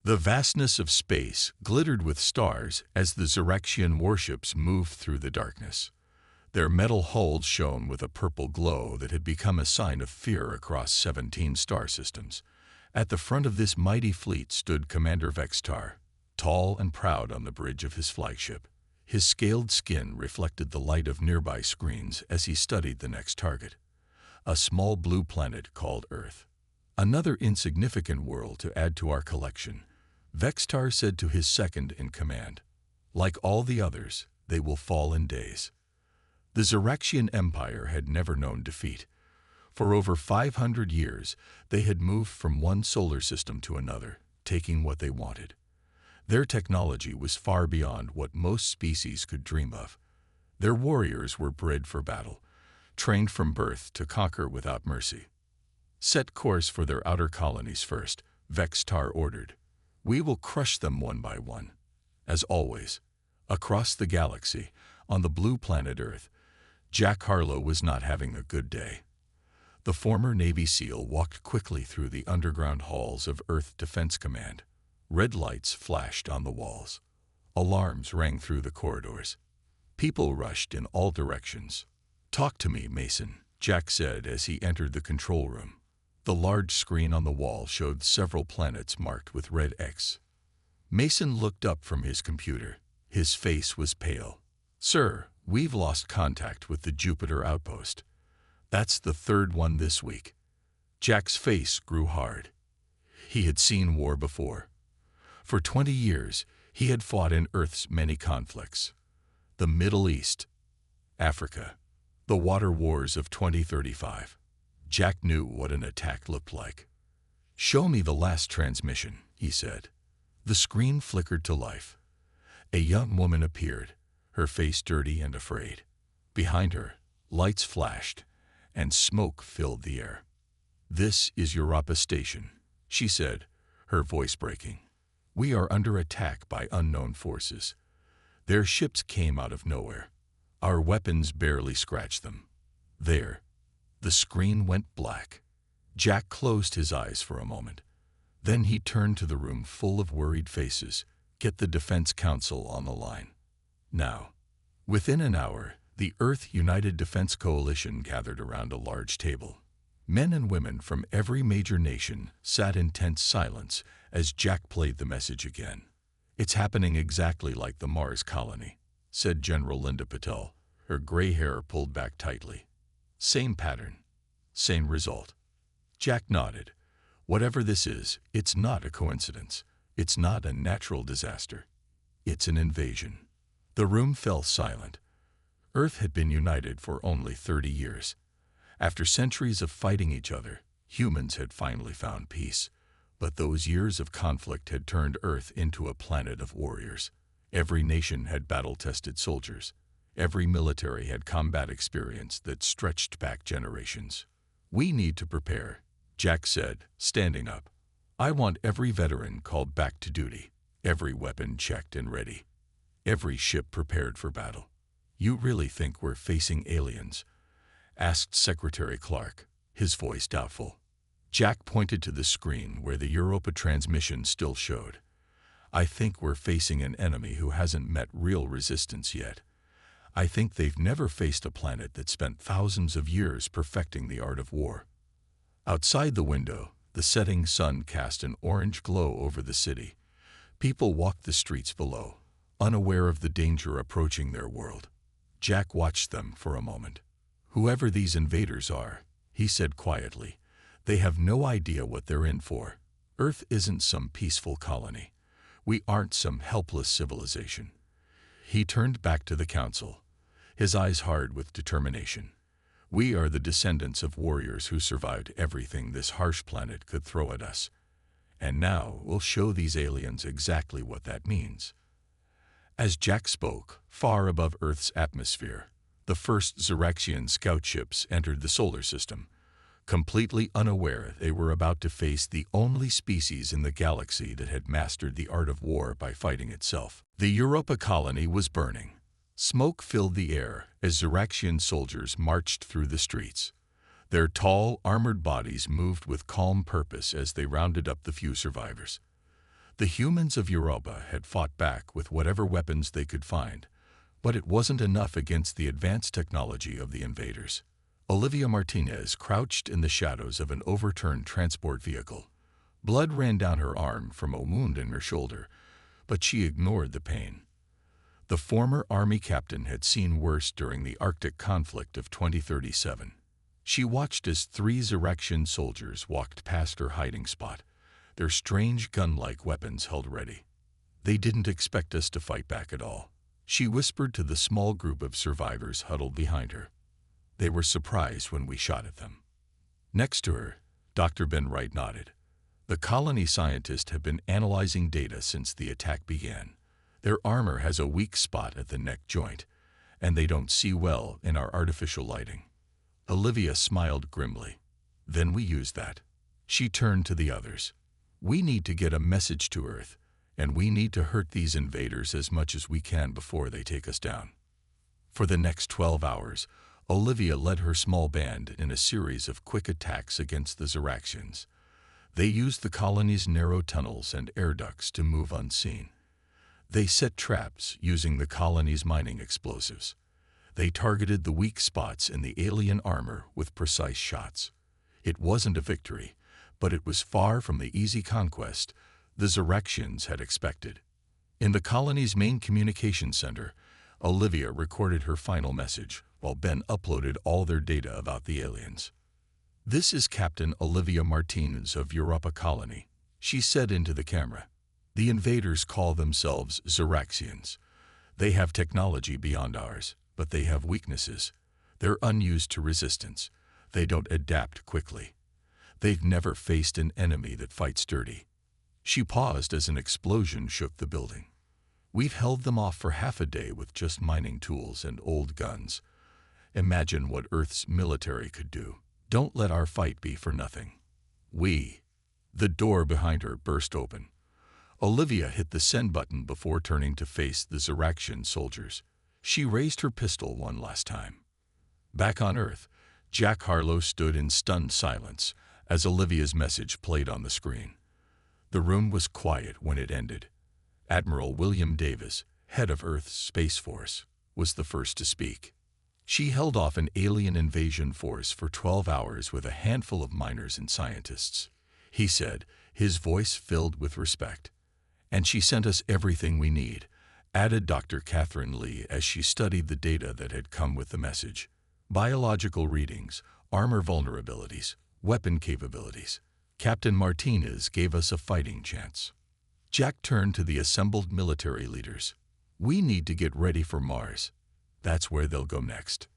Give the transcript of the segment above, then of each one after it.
The vastness of space glittered with stars as the Xeraxian warships moved through the darkness. Their metal hulls shone with a purple glow that had become a sign of fear across 17 star systems. At the front of this mighty fleet stood Commander Vextar, tall and proud on the bridge of his flagship. His scaled skin reflected the light of nearby screens as he studied the next target, a small blue planet called Earth. Another insignificant world to add to our collection, Vextar said to his second-in-command. Like all the others, they will fall in days. The Xeraxian Empire had never known defeat. For over 500 years, they had moved from one solar system to another, taking what they wanted. Their technology was far beyond what most species could dream of. Their warriors were bred for battle, trained from birth to conquer without mercy. Set course for their outer colonies first, Vextar ordered. We will crush them one by one. As always, across the galaxy, on the blue planet Earth, Jack Harlow was not having a good day. The former Navy SEAL walked quickly through the underground halls of Earth Defense Command. Red lights flashed on the walls. Alarms rang through the corridors. People rushed in all directions. "Talk to me, Mason," Jack said as he entered the control room. The large screen on the wall showed several planets marked with red X. Mason looked up from his computer. His face was pale. "Sir, we've lost contact with the Jupiter outpost. That's the third one this week." Jack's face grew hard. He had seen war before. For 20 years, he had fought in Earth's many conflicts. The Middle East, Africa, the water wars of 2035. Jack knew what an attack looked like. "Show me the last transmission," he said. The screen flickered to life. A young woman appeared, her face dirty and afraid. Behind her, lights flashed, and smoke filled the air. "This is Europa Station," she said, her voice breaking. "We are under attack by unknown forces. Their ships came out of nowhere. Our weapons barely scratched them. There." The screen went black. Jack closed his eyes for a moment. Then he turned to the room full of worried faces. "Get the Defense Council on the line. Now." Within an hour, the Earth United Defense Coalition gathered around a large table. Men and women from every major nation sat in tense silence as Jack played the message again. "It's happening exactly like the Mars colony," said General Linda Patel, her gray hair pulled back tightly. "Same pattern, same result." Jack nodded. "Whatever this is, it's not a coincidence. It's not a natural disaster. It's an invasion." The room fell silent. Earth had been united for only 30 years. After centuries of fighting each other, humans had finally found peace. But those years of conflict had turned Earth into a planet of warriors. Every nation had battle-tested soldiers. Every military had combat experience that stretched back generations. "We need to prepare," Jack said, standing up. "I want every veteran called back to duty, every weapon checked and ready, every ship prepared for battle." "You really think we're facing aliens?" asked Secretary Clark, his voice doubtful. Jack pointed to the screen where the Europa transmission still showed. "I think we're facing an enemy who hasn't met real resistance yet. I think they've never faced a planet that spent thousands of years perfecting the art of war." Outside the window, the setting sun cast an orange glow over the city. People walked the streets below, unaware of the danger approaching their world. Jack watched them for a moment. "Whoever these invaders are," he said quietly, "they have no idea what they're in for. Earth isn't some peaceful colony. We aren't some helpless civilization." He turned back to the council, his eyes hard with determination. "We are the descendants of warriors who survived everything this harsh planet could throw at us. And now we'll show these aliens exactly what that means." As Jack spoke, far above Earth's atmosphere, the first Xeraxian scout ships entered the solar system, completely unaware they were about to face the only species in the galaxy that had mastered the art of war by fighting itself. The Europa colony was burning. Smoke filled the air as Xeraxian soldiers marched through the streets. Their tall, armored bodies moved with calm purpose as they rounded up the few survivors. The humans of Europa had fought back with whatever weapons they could find, but it wasn't enough against the advanced technology of the invaders. Olivia Martinez crouched in the shadows of an overturned transport vehicle. Blood ran down her arm from a wound in her shoulder, but she ignored the pain. The former Army captain had seen worse during the Arctic conflict of 2037. She watched as 3 Zeraxian soldiers walked past her hiding spot, their strange gun-like weapons held ready. They didn't expect us to fight back at all, she whispered to the small group of survivors huddled behind her. They were surprised when we shot at them. Next to her, Dr. Ben Wright nodded. The colony scientists have been analyzing data since the attack began. Their armor has a weak spot at the neck joint, and they don't see well in our artificial lighting. Olivia smiled grimly. Then we use that. She turned to the others. We need to get a message to Earth, and we need to hurt these invaders as much as we can before they take us down. For the next 12 hours, Olivia led her small band in a series of quick attacks against the Zeraxians. They used the colony's narrow tunnels and air ducts to move unseen. They set traps using the colony's mining explosives. They targeted the weak spots in the alien armor with precise shots. It wasn't a victory, but it was far from the easy conquest the Zeraxians had expected. In the colony's main communication center, Olivia recorded her final message, while Ben uploaded all their data about the aliens. "This is Captain Olivia Martinez of Europa Colony," she said into the camera. "The invaders call themselves Zeraxians. They have technology beyond ours, but they have weaknesses. They're unused to resistance. They don't adapt quickly. They've never faced an enemy that fights dirty." She paused as an explosion shook the building. "We've held them off for half a day with just mining tools and old guns. Imagine what Earth's military could do. Don't let our fight be for nothing." The door behind her burst open. Olivia hit the send button before turning to face the Zeraxian soldiers. She raised her pistol one last time. Back on Earth, Jack Harlow stood in stunned silence as Olivia's message played on the screen. The room was quiet when it ended. Admiral William Davis, head of Earth's Space Force, was the first to speak. She held off an alien invasion force for 12 hours with a handful of miners and scientists, he said, his voice filled with respect. "And she sent us everything we need," added Dr. Catherine Lee as she studied the data that had come with the message. "Biological readings, armor vulnerabilities, weapon capabilities. Captain Martinez gave us a fighting chance." Jack turned to the assembled military leaders. "We need to get ready for Mars. That's where they'll go next."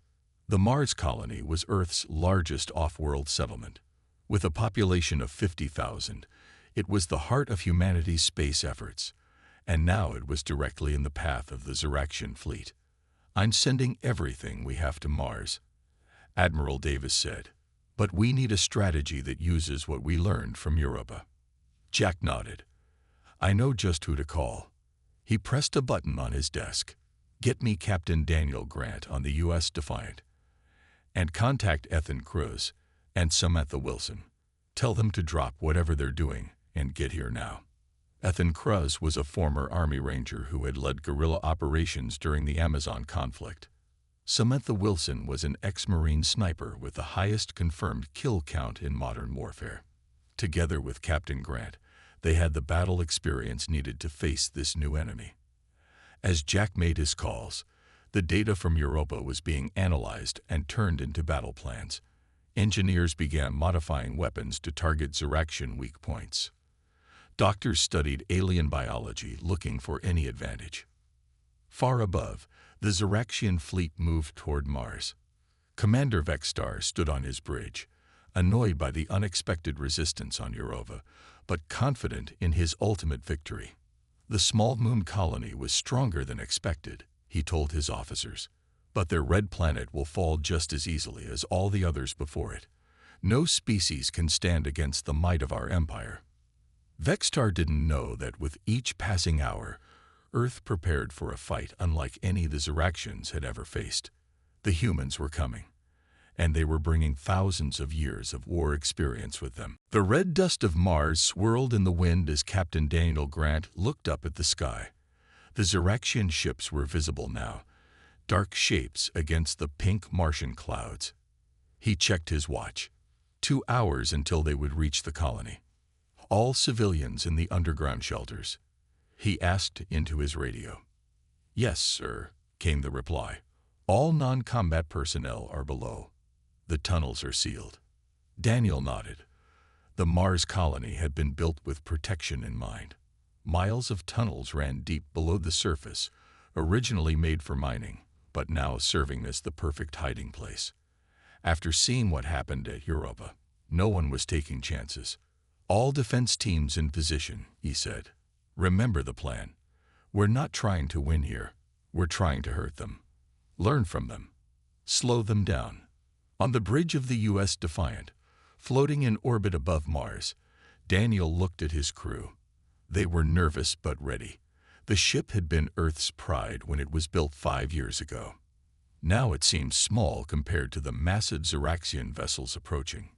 The Mars colony was Earth's largest off-world settlement. With a population of 50,000, it was the heart of humanity's space efforts, and now it was directly in the path of the Zeraxian fleet. "I'm sending everything we have to Mars," Admiral Davis said, "but we need a strategy that uses what we learned from Europa." Jack nodded. "I know just who to call." He pressed a button on his desk. "Get me Captain Daniel Grant on the U.S. Defiant. And contact Ethan Cruz and Samantha Wilson. Tell them to drop whatever they're doing and get here now." Ethan Cruz was a former Army Ranger who had led guerrilla operations during the Amazon conflict. Samantha Wilson was an ex-Marine sniper with the highest confirmed kill count in modern warfare. Together with Captain Grant, they had the battle experience needed to face this new enemy. As Jack made his calls, the data from Europa was being analyzed and turned into battle plans. Engineers began modifying weapons to target Zeraxian weak points. Doctors studied alien biology, looking for any advantage. Far above, the Zeraxian fleet moved toward Mars. Commander Vexstar stood on his bridge, annoyed by the unexpected resistance on Europa, but confident in his ultimate victory. "The small moon colony was stronger than expected," he told his officers, "but their red planet will fall just as easily as all the others before it. No species can stand against the might of our empire." Vexstar didn't know that with each passing hour, Earth prepared for a fight unlike any the Zeraxians had ever faced. The humans were coming, and they were bringing thousands of years of war experience with them. The red dust of Mars swirled in the wind as Captain Daniel Grant looked up at the sky. The Ziraxian ships were visible now, dark shapes against the pink Martian clouds. He checked his watch. 2 hours until they would reach the colony. All civilians in the underground shelters. He asked into his radio. "Yes, sir," came the reply. "All non-combat personnel are below. The tunnels are sealed." Daniel nodded. The Mars colony had been built with protection in mind. Miles of tunnels ran deep below the surface, originally made for mining, but now serving as the perfect hiding place. After seeing what happened at Europa, no one was taking chances. "All defense teams in position," he said. "Remember the plan. We're not trying to win here. We're trying to hurt them. Learn from them. Slow them down." On the bridge of the U.S. Defiant, floating in orbit above Mars, Daniel looked at his crew. They were nervous but ready. The ship had been Earth's pride when it was built 5 years ago. Now it seemed small compared to the massive Ziraxian vessels approaching.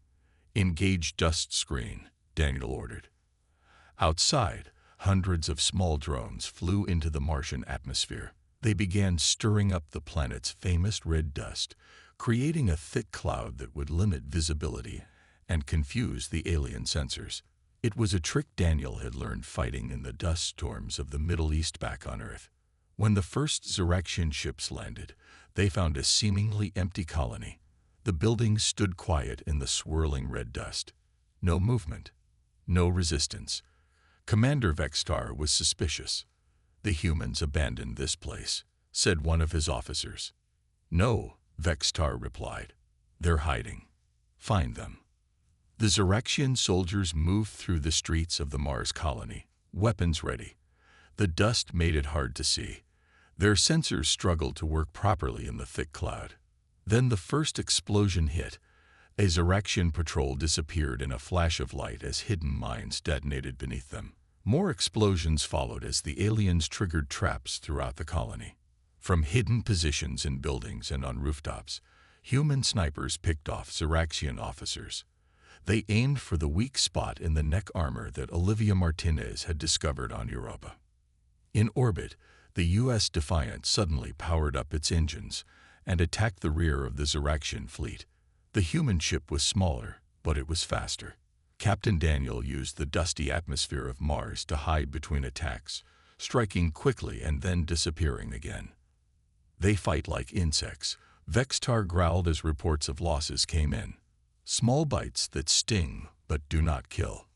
"Engage dust screen," Daniel ordered. Outside, hundreds of small drones flew into the Martian atmosphere. They began stirring up the planet's famous red dust, creating a thick cloud that would limit visibility and confuse the alien sensors. It was a trick Daniel had learned fighting in the dust storms of the Middle East back on Earth. When the first Ziraxian ships landed, they found a seemingly empty colony. The buildings stood quiet in the swirling red dust. No movement, no resistance. Commander Vextar was suspicious. "The humans abandoned this place," said one of his officers. "No," Vextar replied. "They're hiding. Find them." The Ziraxian soldiers moved through the streets of the Mars colony, weapons ready. The dust made it hard to see. Their sensors struggled to work properly in the thick cloud. Then the first explosion hit. A Ziraxian patrol disappeared in a flash of light as hidden mines detonated beneath them. More explosions followed as the aliens triggered traps throughout the colony. From hidden positions in buildings and on rooftops, human snipers picked off Ziraxian officers. They aimed for the weak spot in the neck armor that Olivia Martinez had discovered on Europa. In orbit, the U.S. Defiant suddenly powered up its engines and attacked the rear of the Ziraxian fleet. The human ship was smaller, but it was faster. Captain Daniel used the dusty atmosphere of Mars to hide between attacks, striking quickly and then disappearing again. "They fight like insects," Vextar growled as reports of losses came in. "Small bites that sting but do not kill."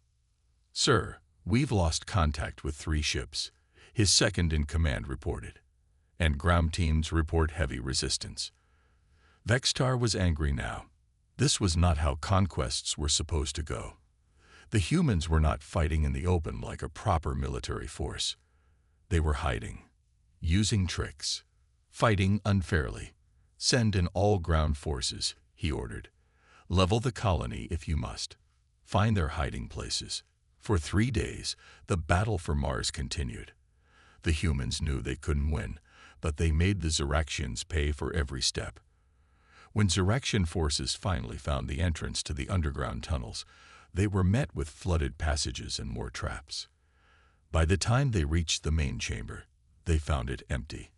"Sir, we've lost contact with 3 ships," his second-in-command reported. "And ground teams report heavy resistance." Vextar was angry now. This was not how conquests were supposed to go. The humans were not fighting in the open like a proper military force. They were hiding, using tricks, fighting unfairly. "Send in all ground forces," he ordered. "Level the colony if you must. Find their hiding places." For 3 days, the battle for Mars continued. The humans knew they couldn't win, but they made the Ziraxians pay for every step. When Ziraxian forces finally found the entrance to the underground tunnels, they were met with flooded passages and more traps. By the time they reached the main chamber, they found it empty.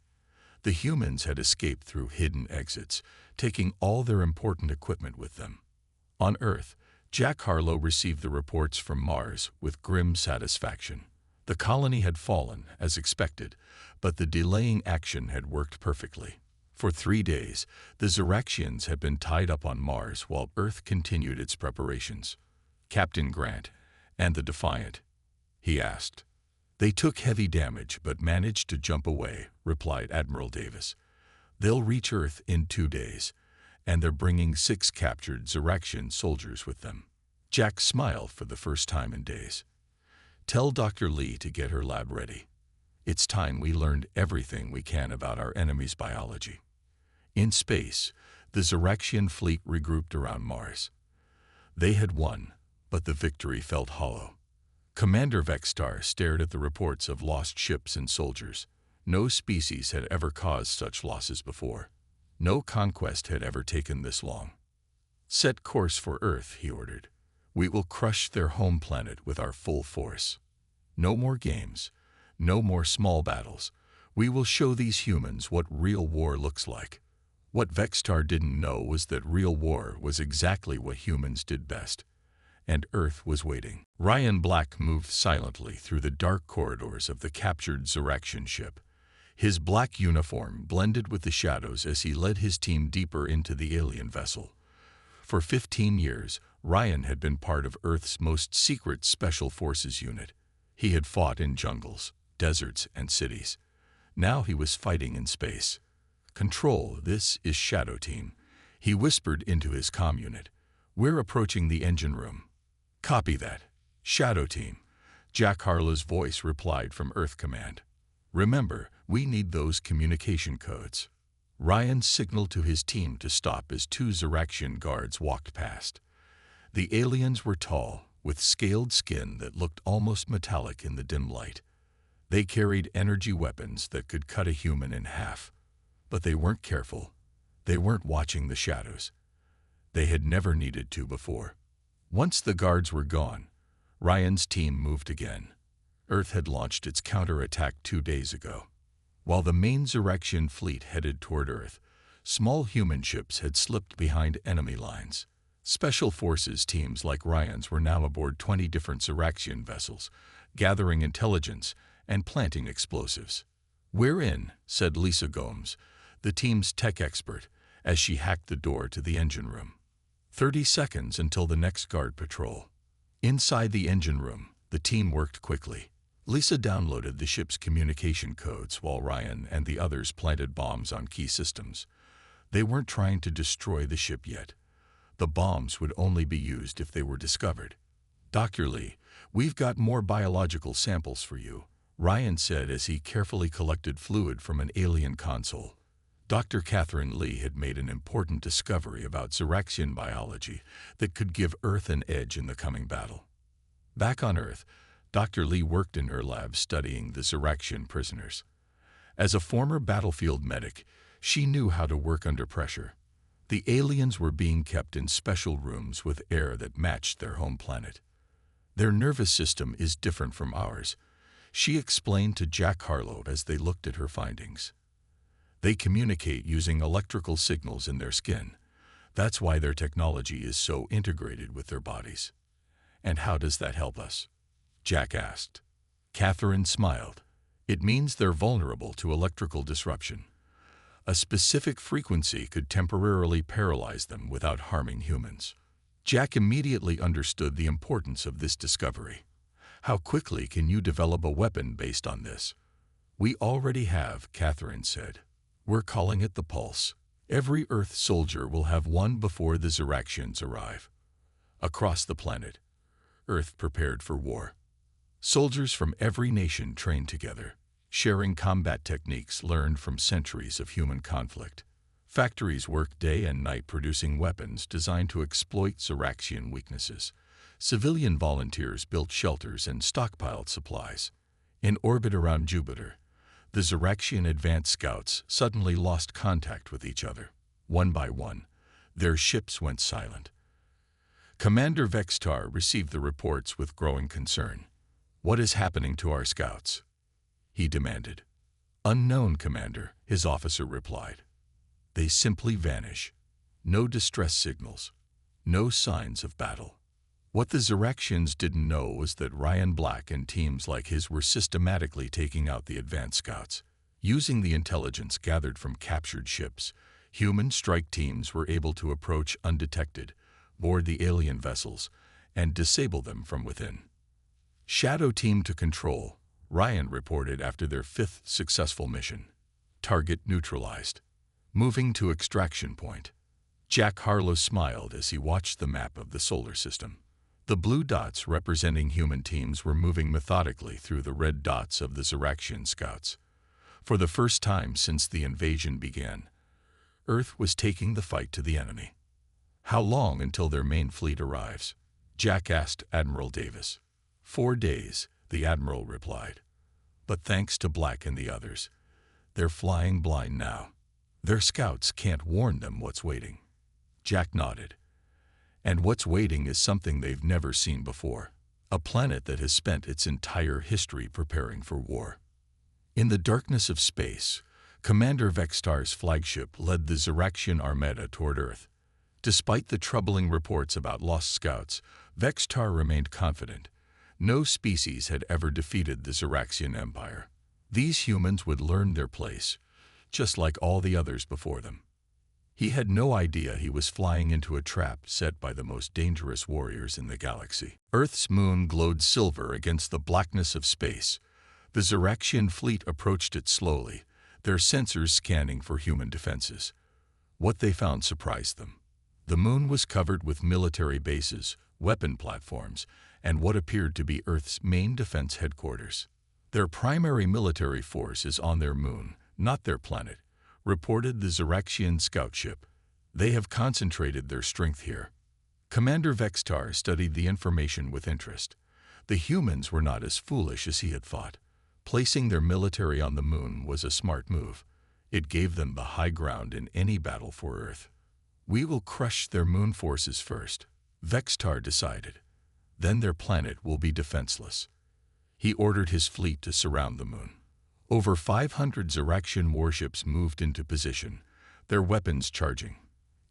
The humans had escaped through hidden exits, taking all their important equipment with them. On Earth, Jack Harlow received the reports from Mars with grim satisfaction. The colony had fallen, as expected, but the delaying action had worked perfectly. For 3 days, the Ziraxians had been tied up on Mars while Earth continued its preparations. "Captain Grant and the Defiant?" he asked. "They took heavy damage but managed to jump away," replied Admiral Davis. "They'll reach Earth in 2 days, and they're bringing 6 captured Ziraxian soldiers with them." Jack smiled for the first time in days. "Tell Dr. Lee to get her lab ready. It's time we learned everything we can about our enemy's biology." In space, the Ziraxian fleet regrouped around Mars. They had won, but the victory felt hollow. Commander Vextar stared at the reports of lost ships and soldiers. No species had ever caused such losses before. No conquest had ever taken this long. Set course for Earth, he ordered. We will crush their home planet with our full force. No more games. No more small battles. We will show these humans what real war looks like. What Vextar didn't know was that real war was exactly what humans did best. And Earth was waiting. Ryan Black moved silently through the dark corridors of the captured Zeraxian ship. His black uniform blended with the shadows as he led his team deeper into the alien vessel. For 15 years, Ryan had been part of Earth's most secret Special Forces unit. He had fought in jungles, deserts, and cities. Now he was fighting in space. "Control, this is Shadow Team," he whispered into his comm unit. "We're approaching the engine room." "Copy that. Shadow Team," Jack Harlow's voice replied from Earth Command. "Remember, we need those communication codes." Ryan signaled to his team to stop as two Zeraxian guards walked past. The aliens were tall, with scaled skin that looked almost metallic in the dim light. They carried energy weapons that could cut a human in half. But they weren't careful. They weren't watching the shadows. They had never needed to before. Once the guards were gone, Ryan's team moved again. Earth had launched its counterattack 2 days ago. While the main Zeraxian fleet headed toward Earth, small human ships had slipped behind enemy lines. Special Forces teams like Ryan's were now aboard 20 different Zeraxian vessels, gathering intelligence and planting explosives. "We're in," said Lisa Gomes, the team's tech expert, as she hacked the door to the engine room. 30 seconds until the next guard patrol. Inside the engine room, the team worked quickly. Lisa downloaded the ship's communication codes while Ryan and the others planted bombs on key systems. They weren't trying to destroy the ship yet. The bombs would only be used if they were discovered. "Dr. Lee, we've got more biological samples for you," Ryan said as he carefully collected fluid from an alien console. Dr. Catherine Lee had made an important discovery about Zeraxian biology that could give Earth an edge in the coming battle. Back on Earth, Dr. Lee worked in her lab studying the Zeraxian prisoners. As a former battlefield medic, she knew how to work under pressure. The aliens were being kept in special rooms with air that matched their home planet. "Their nervous system is different from ours," she explained to Jack Harlow as they looked at her findings. "They communicate using electrical signals in their skin. That's why their technology is so integrated with their bodies." "And how does that help us?" Jack asked. Catherine smiled. "It means they're vulnerable to electrical disruption. A specific frequency could temporarily paralyze them without harming humans." Jack immediately understood the importance of this discovery. "How quickly can you develop a weapon based on this?" "We already have," Catherine said. "We're calling it the Pulse. Every Earth soldier will have one before the Zeraxians arrive." Across the planet, Earth prepared for war. Soldiers from every nation trained together, sharing combat techniques learned from centuries of human conflict. Factories worked day and night producing weapons designed to exploit Zeraxian weaknesses. Civilian volunteers built shelters and stockpiled supplies. In orbit around Jupiter, the Zeraxian advanced scouts suddenly lost contact with each other. One by one, their ships went silent. Commander Vextar received the reports with growing concern. "What is happening to our scouts?" he demanded. "Unknown, Commander," his officer replied. "They simply vanish. No distress signals. No signs of battle." What the Zeraxians didn't know was that Ryan Black and teams like his were systematically taking out the advanced scouts. Using the intelligence gathered from captured ships, human strike teams were able to approach undetected, board the alien vessels, and disable them from within. "Shadow Team to control," Ryan reported after their 5th successful mission. "Target neutralized. Moving to extraction point." Jack Harlow smiled as he watched the map of the solar system. The blue dots representing human teams were moving methodically through the red dots of the Zeraxian scouts. For the first time since the invasion began, Earth was taking the fight to the enemy. "How long until their main fleet arrives?" Jack asked Admiral Davis. 4 days, the Admiral replied. "But thanks to Black and the others, they're flying blind now. Their scouts can't warn them what's waiting." Jack nodded. And what's waiting is something they've never seen before. A planet that has spent its entire history preparing for war. In the darkness of space, Commander Vextar's flagship led the Ziraxian Armada toward Earth. Despite the troubling reports about lost scouts, Vextar remained confident. No species had ever defeated the Ziraxian Empire. These humans would learn their place, just like all the others before them. He had no idea he was flying into a trap set by the most dangerous warriors in the galaxy. Earth's moon glowed silver against the blackness of space. The Ziraxian fleet approached it slowly, their sensors scanning for human defenses. What they found surprised them. The moon was covered with military bases, weapon platforms, and what appeared to be Earth's main defense headquarters. Their primary military force is on their moon, not their planet, reported the Ziraxian scout ship. They have concentrated their strength here. Commander Vextar studied the information with interest. The humans were not as foolish as he had thought. Placing their military on the moon was a smart move. It gave them the high ground in any battle for Earth. We will crush their moon forces first, Vextar decided. Then their planet will be defenseless. He ordered his fleet to surround the moon. Over 500 Ziraxian warships moved into position, their weapons charging.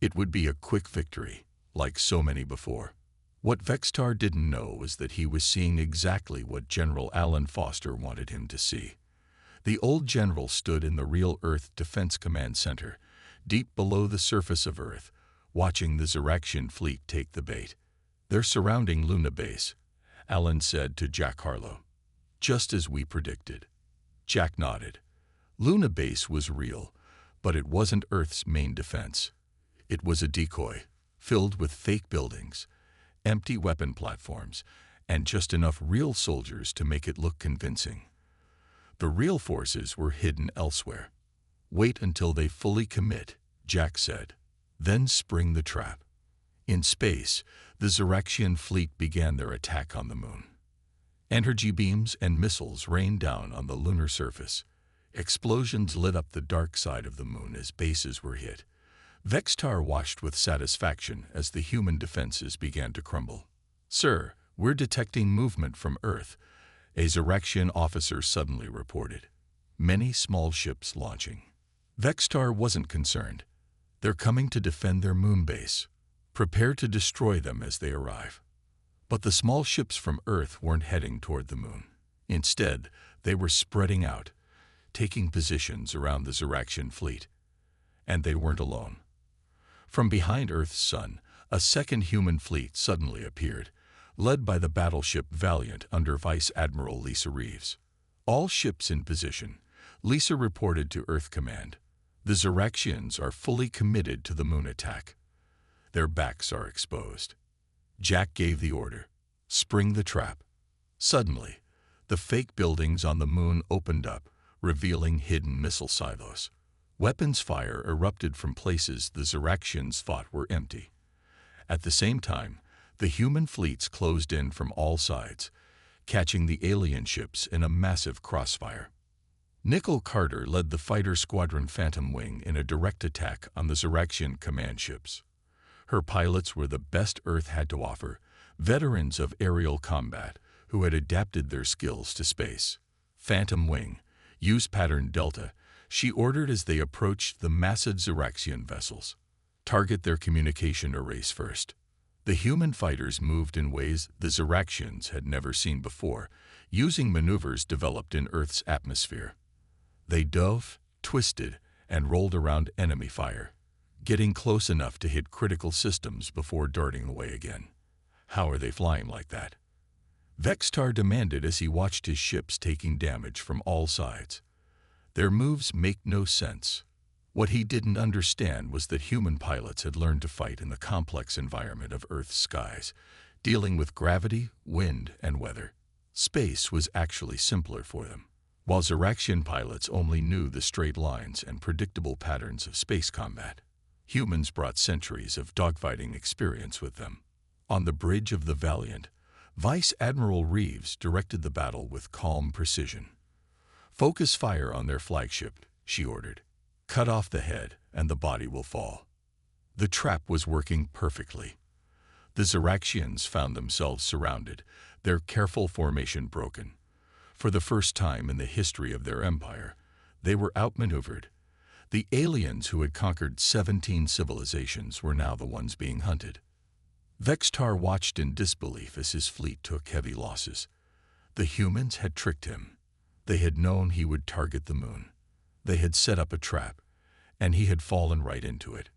It would be a quick victory, like so many before. What Vextar didn't know was that he was seeing exactly what General Alan Foster wanted him to see. The old general stood in the real Earth Defense Command Center, deep below the surface of Earth, watching the Ziraxian fleet take the bait. They're surrounding Luna Base, Alan said to Jack Harlow. Just as we predicted. Jack nodded. Luna Base was real, but it wasn't Earth's main defense. It was a decoy, filled with fake buildings, empty weapon platforms, and just enough real soldiers to make it look convincing. The real forces were hidden elsewhere. Wait until they fully commit, Jack said. Then spring the trap. In space, the Ziraxian fleet began their attack on the moon. Energy beams and missiles rained down on the lunar surface. Explosions lit up the dark side of the moon as bases were hit. Vextar watched with satisfaction as the human defenses began to crumble. Sir, we're detecting movement from Earth, a Ziraxian officer suddenly reported. Many small ships launching. Vextar wasn't concerned. They're coming to defend their moon base. Prepare to destroy them as they arrive. But the small ships from Earth weren't heading toward the moon. Instead, they were spreading out, taking positions around the Ziraxian fleet. And they weren't alone. From behind Earth's sun, a second human fleet suddenly appeared, led by the battleship Valiant under Vice Admiral Lisa Reeves. All ships in position, Lisa reported to Earth Command. The Ziraxians are fully committed to the moon attack. Their backs are exposed. Jack gave the order. Spring the trap. Suddenly, the fake buildings on the moon opened up, revealing hidden missile silos. Weapons fire erupted from places the Ziraxians thought were empty. At the same time, the human fleets closed in from all sides, catching the alien ships in a massive crossfire. Nicole Carter led the fighter squadron Phantom Wing in a direct attack on the Ziraxian command ships. Her pilots were the best Earth had to offer, veterans of aerial combat who had adapted their skills to space. Phantom Wing, use pattern Delta, she ordered as they approached the massive Ziraxian vessels. Target their communication arrays first. The human fighters moved in ways the Ziraxians had never seen before, using maneuvers developed in Earth's atmosphere. They dove, twisted, and rolled around enemy fire, getting close enough to hit critical systems before darting away again. How are they flying like that? Vextar demanded as he watched his ships taking damage from all sides. Their moves make no sense. What he didn't understand was that human pilots had learned to fight in the complex environment of Earth's skies, dealing with gravity, wind, and weather. Space was actually simpler for them, while Ziraxian pilots only knew the straight lines and predictable patterns of space combat. Humans brought centuries of dogfighting experience with them. On the bridge of the Valiant, Vice Admiral Reeves directed the battle with calm precision. Focus fire on their flagship, she ordered. Cut off the head and the body will fall. The trap was working perfectly. The Ziraxians found themselves surrounded, their careful formation broken. For the first time in the history of their empire, they were outmaneuvered. The aliens who had conquered 17 civilizations were now the ones being hunted. Vextar watched in disbelief as his fleet took heavy losses. The humans had tricked him. They had known he would target the moon. They had set up a trap, and he had fallen right into it.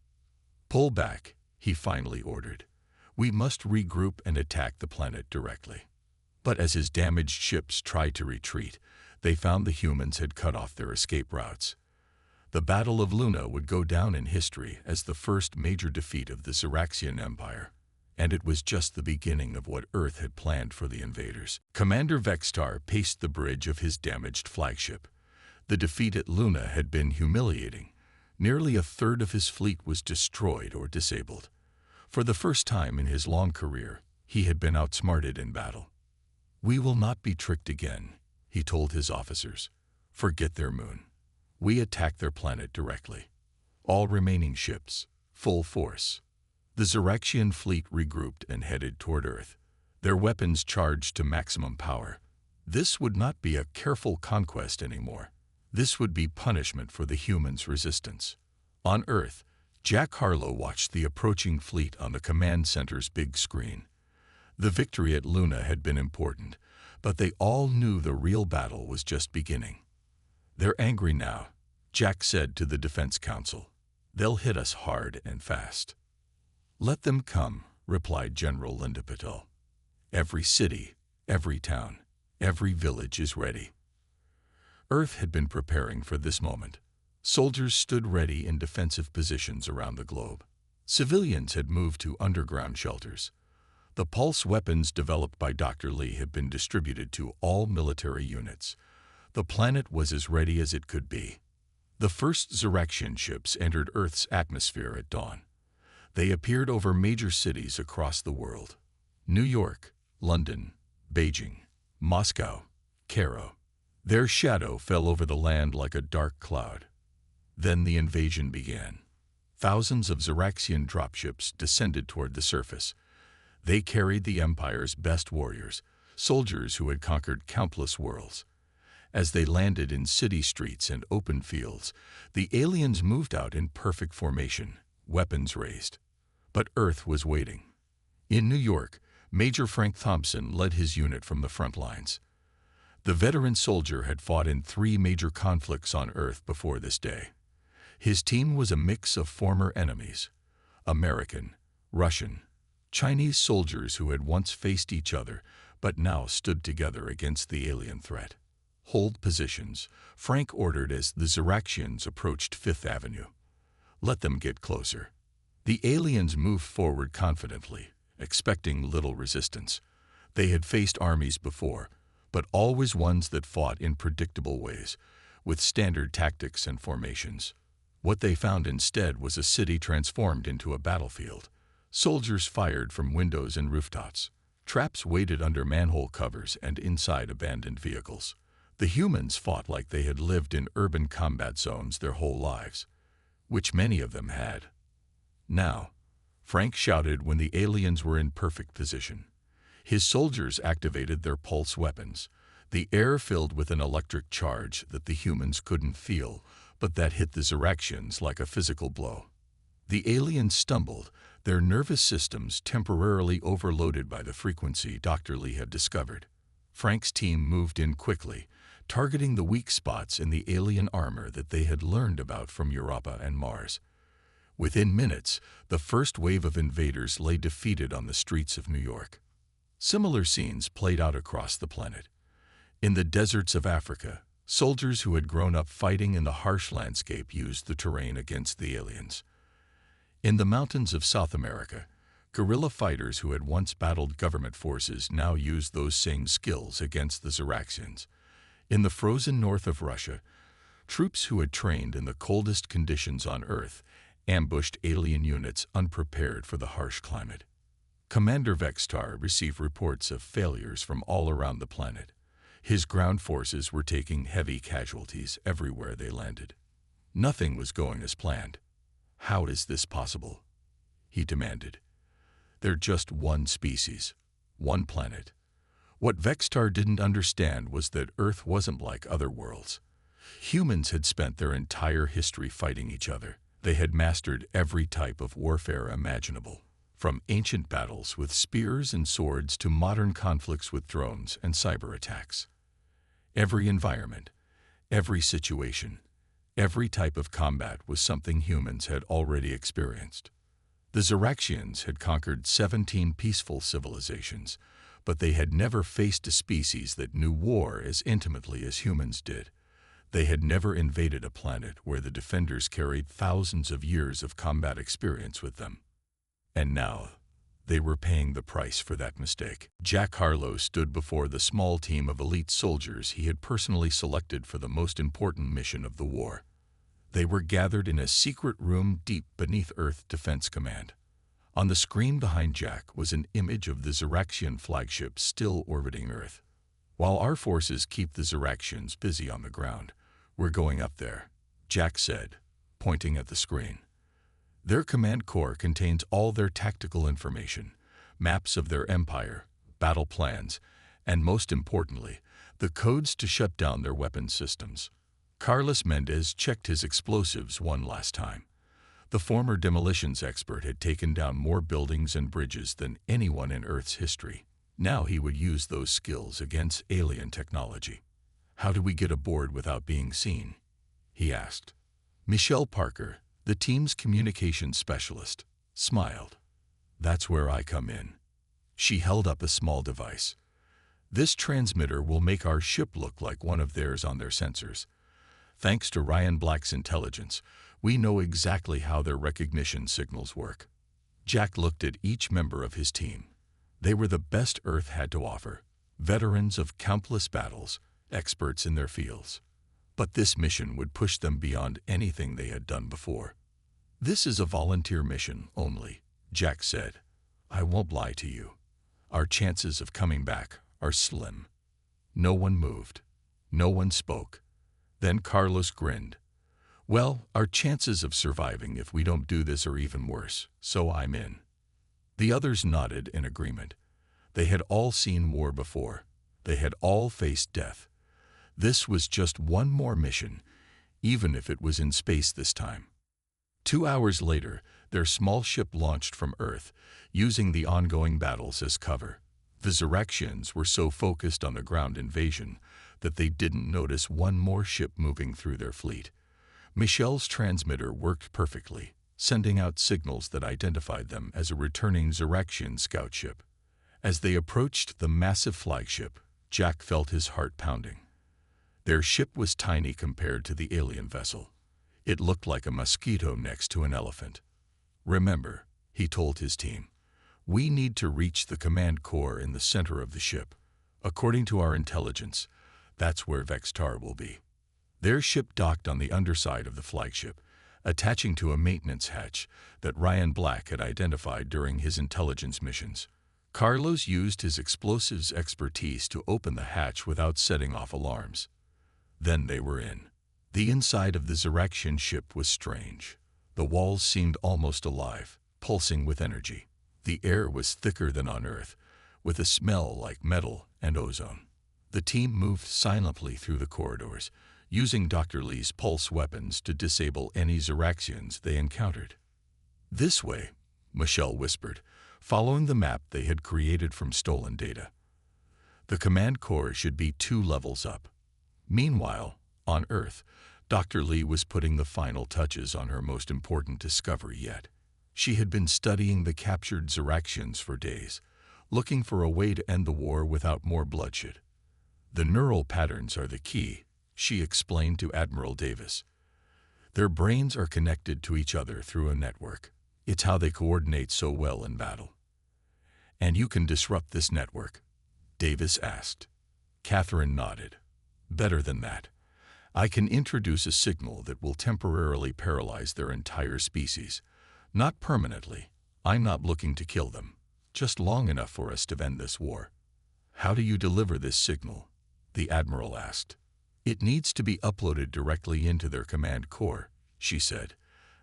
"Pull back," he finally ordered. "We must regroup and attack the planet directly." But as his damaged ships tried to retreat, they found the humans had cut off their escape routes. The Battle of Luna would go down in history as the first major defeat of the Ziraxian Empire, and it was just the beginning of what Earth had planned for the invaders. Commander Vextar paced the bridge of his damaged flagship. The defeat at Luna had been humiliating. Nearly a third of his fleet was destroyed or disabled. For the first time in his long career, he had been outsmarted in battle. "We will not be tricked again," he told his officers. "Forget their moon. We attack their planet directly. All remaining ships, full force." The Ziraxian fleet regrouped and headed toward Earth, their weapons charged to maximum power. This would not be a careful conquest anymore. This would be punishment for the humans' resistance. On Earth, Jack Harlow watched the approaching fleet on the command center's big screen. The victory at Luna had been important, but they all knew the real battle was just beginning. "They're angry now," Jack said to the Defense Council. "They'll hit us hard and fast." "Let them come," replied General Linda Patel. "Every city, every town, every village is ready." Earth had been preparing for this moment. Soldiers stood ready in defensive positions around the globe. Civilians had moved to underground shelters. The pulse weapons developed by Dr. Lee had been distributed to all military units. The planet was as ready as it could be. The first Ziraxian ships entered Earth's atmosphere at dawn. They appeared over major cities across the world: New York, London, Beijing, Moscow, Cairo. Their shadow fell over the land like a dark cloud. Then the invasion began. Thousands of Ziraxian dropships descended toward the surface. They carried the Empire's best warriors, soldiers who had conquered countless worlds. As they landed in city streets and open fields, the aliens moved out in perfect formation, weapons raised. But Earth was waiting. In New York, Major Frank Thompson led his unit from the front lines. The veteran soldier had fought in 3 major conflicts on Earth before this day. His team was a mix of former enemies: American, Russian, Chinese soldiers who had once faced each other but now stood together against the alien threat. "Hold positions," Frank ordered as the Ziraxians approached Fifth Avenue. "Let them get closer." The aliens moved forward confidently, expecting little resistance. They had faced armies before, but always ones that fought in predictable ways, with standard tactics and formations. What they found instead was a city transformed into a battlefield. Soldiers fired from windows and rooftops. Traps waited under manhole covers and inside abandoned vehicles. The humans fought like they had lived in urban combat zones their whole lives, which many of them had. "Now," Frank shouted when the aliens were in perfect position. His soldiers activated their pulse weapons. The air filled with an electric charge that the humans couldn't feel, but that hit the Ziraxians like a physical blow. The aliens stumbled, their nervous systems temporarily overloaded by the frequency Dr. Lee had discovered. Frank's team moved in quickly, targeting the weak spots in the alien armor that they had learned about from Europa and Mars. Within minutes, the first wave of invaders lay defeated on the streets of New York. Similar scenes played out across the planet. In the deserts of Africa, soldiers who had grown up fighting in the harsh landscape used the terrain against the aliens. In the mountains of South America, guerrilla fighters who had once battled government forces now used those same skills against the Ziraxians. In the frozen north of Russia, troops who had trained in the coldest conditions on Earth ambushed alien units unprepared for the harsh climate. Commander Vextar received reports of failures from all around the planet. His ground forces were taking heavy casualties everywhere they landed. Nothing was going as planned. "How is this possible?" he demanded. They're just one species, one planet. What Vextar didn't understand was that Earth wasn't like other worlds. Humans had spent their entire history fighting each other. They had mastered every type of warfare imaginable, from ancient battles with spears and swords to modern conflicts with drones and cyber attacks. Every environment, every situation, every type of combat was something humans had already experienced. The Xeraxians had conquered 17 peaceful civilizations, but they had never faced a species that knew war as intimately as humans did. They had never invaded a planet where the defenders carried thousands of years of combat experience with them. And now, they were paying the price for that mistake. Jack Harlow stood before the small team of elite soldiers he had personally selected for the most important mission of the war. They were gathered in a secret room deep beneath Earth Defense Command. On the screen behind Jack was an image of the Xeraxian flagship still orbiting Earth. While our forces keep the Xeraxians busy on the ground, we're going up there, Jack said, pointing at the screen. Their command core contains all their tactical information, maps of their empire, battle plans, and most importantly, the codes to shut down their weapon systems. Carlos Mendez checked his explosives one last time. The former demolitions expert had taken down more buildings and bridges than anyone in Earth's history. Now he would use those skills against alien technology. "How do we get aboard without being seen?" he asked. Michelle Parker, the team's communications specialist, smiled. "That's where I come in." She held up a small device. "This transmitter will make our ship look like one of theirs on their sensors. Thanks to Ryan Black's intelligence, we know exactly how their recognition signals work." Jack looked at each member of his team. They were the best Earth had to offer, veterans of countless battles, experts in their fields. But this mission would push them beyond anything they had done before. "This is a volunteer mission only," Jack said. "I won't lie to you. Our chances of coming back are slim." No one moved. No one spoke. Then Carlos grinned. "Well, our chances of surviving if we don't do this are even worse, so I'm in." The others nodded in agreement. They had all seen war before. They had all faced death. This was just one more mission, even if it was in space this time. 2 hours later, their small ship launched from Earth, using the ongoing battles as cover. The Xeraxians were so focused on the ground invasion that they didn't notice one more ship moving through their fleet. Michelle's transmitter worked perfectly, sending out signals that identified them as a returning Xeraxian scout ship. As they approached the massive flagship, Jack felt his heart pounding. Their ship was tiny compared to the alien vessel. It looked like a mosquito next to an elephant. "Remember," he told his team, "we need to reach the command core in the center of the ship. According to our intelligence, that's where Vextar will be." Their ship docked on the underside of the flagship, attaching to a maintenance hatch that Ryan Black had identified during his intelligence missions. Carlos used his explosives expertise to open the hatch without setting off alarms. Then they were in. The inside of the Xeraxian ship was strange. The walls seemed almost alive, pulsing with energy. The air was thicker than on Earth, with a smell like metal and ozone. The team moved silently through the corridors, using Dr. Lee's pulse weapons to disable any Xeraxians they encountered. "This way," Michelle whispered, following the map they had created from stolen data. "The command core should be 2 levels up." Meanwhile, on Earth, Dr. Lee was putting the final touches on her most important discovery yet. She had been studying the captured Xeraxians for days, looking for a way to end the war without more bloodshed. "The neural patterns are the key," she explained to Admiral Davis. "Their brains are connected to each other through a network. It's how they coordinate so well in battle." "And you can disrupt this network?" Davis asked. Catherine nodded. "Better than that. I can introduce a signal that will temporarily paralyze their entire species. Not permanently. I'm not looking to kill them. Just long enough for us to end this war." "How do you deliver this signal?" the Admiral asked. "It needs to be uploaded directly into their command core," she said.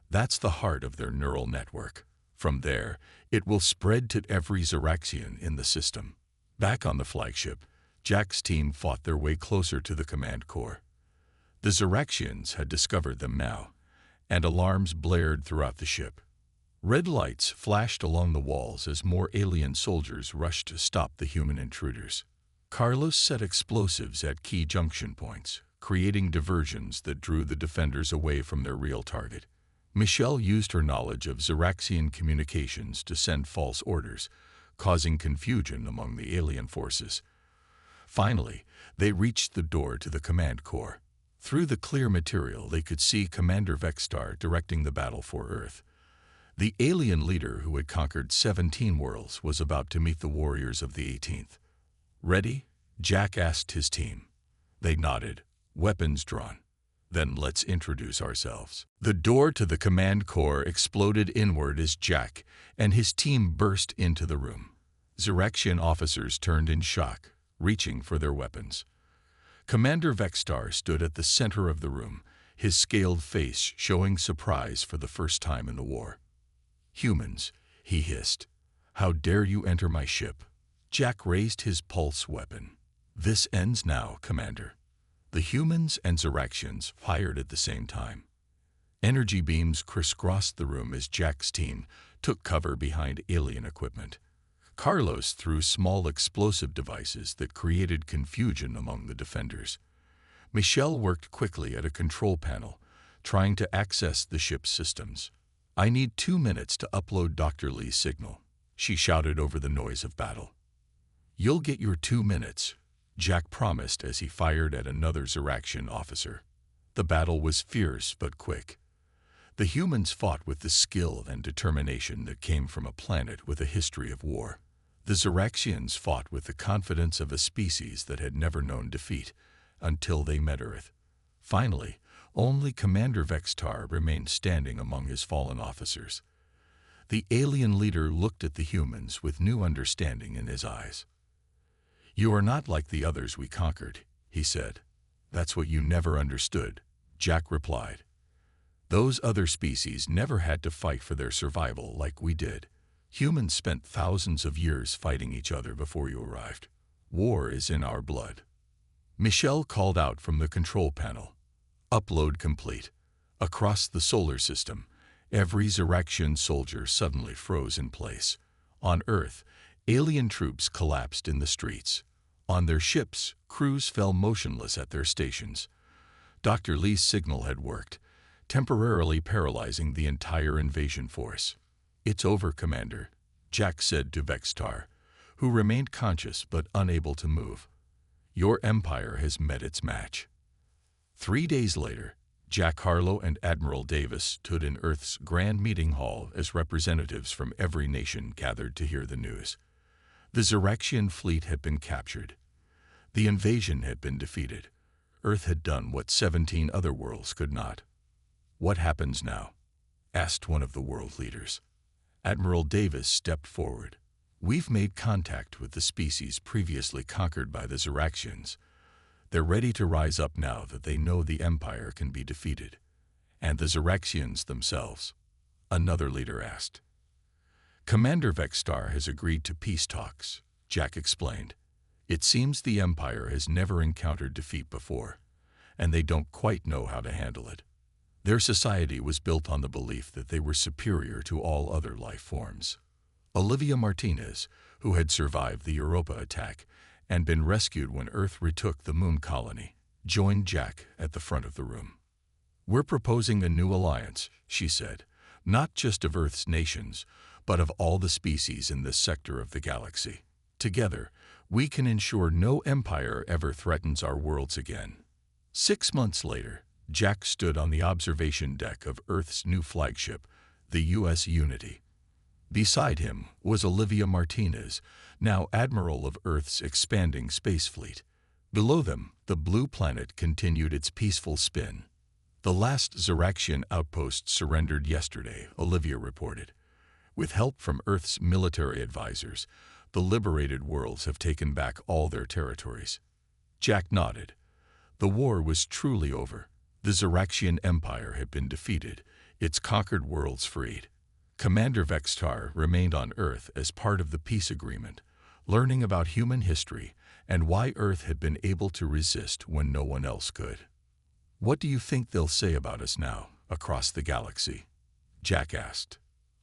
"That's the heart of their neural network. From there, it will spread to every Zeraxian in the system. Back on the flagship, Jack's team fought their way closer to the command core. The Zeraxians had discovered them now, and alarms blared throughout the ship. Red lights flashed along the walls as more alien soldiers rushed to stop the human intruders. Carlos set explosives at key junction points, creating diversions that drew the defenders away from their real target. Michelle used her knowledge of Zeraxian communications to send false orders, causing confusion among the alien forces. Finally, they reached the door to the command core. Through the clear material, they could see Commander Vextar directing the battle for Earth. The alien leader who had conquered 17 worlds was about to meet the warriors of the 18th. "Ready?" Jack asked his team. They nodded, weapons drawn. "Then let's introduce ourselves." The door to the command core exploded inward as Jack and his team burst into the room. Zeraxian officers turned in shock, reaching for their weapons. Commander Vextar stood at the center of the room, his scaled face showing surprise for the first time in the war. "Humans," he hissed. "How dare you enter my ship?" Jack raised his pulse weapon. "This ends now, Commander." The humans and Zeraxians fired at the same time. Energy beams crisscrossed the room as Jack's team took cover behind alien equipment. Carlos threw small explosive devices that created confusion among the defenders. Michelle worked quickly at a control panel, trying to access the ship's systems. "I need 2 minutes to upload Dr. Lee's signal," she shouted over the noise of battle. "You'll get your 2 minutes," Jack promised as he fired at another Zeraxian officer. The battle was fierce but quick. The humans fought with the skill and determination that came from a planet with a history of war. The Zeraxians fought with the confidence of a species that had never known defeat, until they met Earth. Finally, only Commander Vextar remained standing among his fallen officers. The alien leader looked at the humans with new understanding in his eyes. "You are not like the others we conquered," he said. "That's what you never understood," Jack replied. "Those other species never had to fight for their survival like we did. Humans spent thousands of years fighting each other before you arrived. War is in our blood." Michelle called out from the control panel. "Upload complete." Across the solar system, every Zeraxian soldier suddenly froze in place. On Earth, alien troops collapsed in the streets. On their ships, crews fell motionless at their stations. Dr. Lee's signal had worked, temporarily paralyzing the entire invasion force. "It's over, Commander," Jack said to Vextar, who remained conscious but unable to move. "Your empire has met its match." 3 days later, Jack Harlow and Admiral Davis stood in Earth's grand meeting hall as representatives from every nation gathered to hear the news. The Zeraxian fleet had been captured. The invasion had been defeated. Earth had done what 17 other worlds could not. "What happens now?" asked one of the world leaders. Admiral Davis stepped forward. "We've made contact with the species previously conquered by the Zeraxians. They're ready to rise up now that they know the Empire can be defeated." "And the Zeraxians themselves?" another leader asked. "Commander Vextar has agreed to peace talks," Jack explained. "It seems the Empire has never encountered defeat before, and they don't quite know how to handle it. Their society was built on the belief that they were superior to all other life forms." Olivia Martinez, who had survived the Europa attack and been rescued when Earth retook the moon colony, joined Jack at the front of the room. "We're proposing a new alliance," she said, "not just of Earth's nations, but of all the species in this sector of the galaxy. Together, we can ensure no empire ever threatens our worlds again." 6 months later, Jack stood on the observation deck of Earth's new flagship, the U.S. Unity. Beside him was Olivia Martinez, now Admiral of Earth's expanding space fleet. Below them, the blue planet continued its peaceful spin. "The last Zeraxian outpost surrendered yesterday," Olivia reported. "With help from Earth's military advisors, the liberated worlds have taken back all their territories." Jack nodded. The war was truly over. The Zeraxian Empire had been defeated, its conquered worlds freed. Commander Vextar remained on Earth as part of the peace agreement, learning about human history and why Earth had been able to resist when no one else could. "What do you think they'll say about us now, across the galaxy?" Jack asked.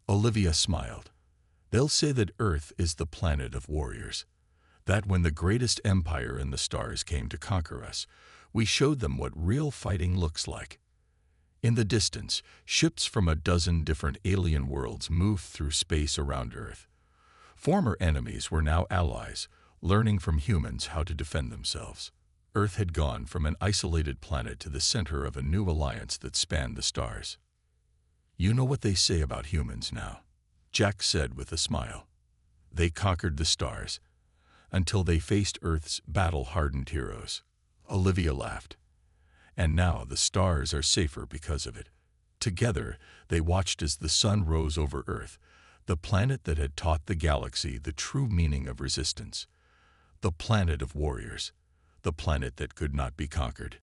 Olivia smiled. "They'll say that Earth is the planet of warriors. That when the greatest empire in the stars came to conquer us, we showed them what real fighting looks like." In the distance, ships from a dozen different alien worlds moved through space around Earth. Former enemies were now allies, learning from humans how to defend themselves. Earth had gone from an isolated planet to the center of a new alliance that spanned the stars. "You know what they say about humans now," Jack said with a smile. "They conquered the stars, until they faced Earth's battle-hardened heroes." Olivia laughed. "And now the stars are safer because of it." Together, they watched as the sun rose over Earth, the planet that had taught the galaxy the true meaning of resistance. The planet of warriors, the planet that could not be conquered.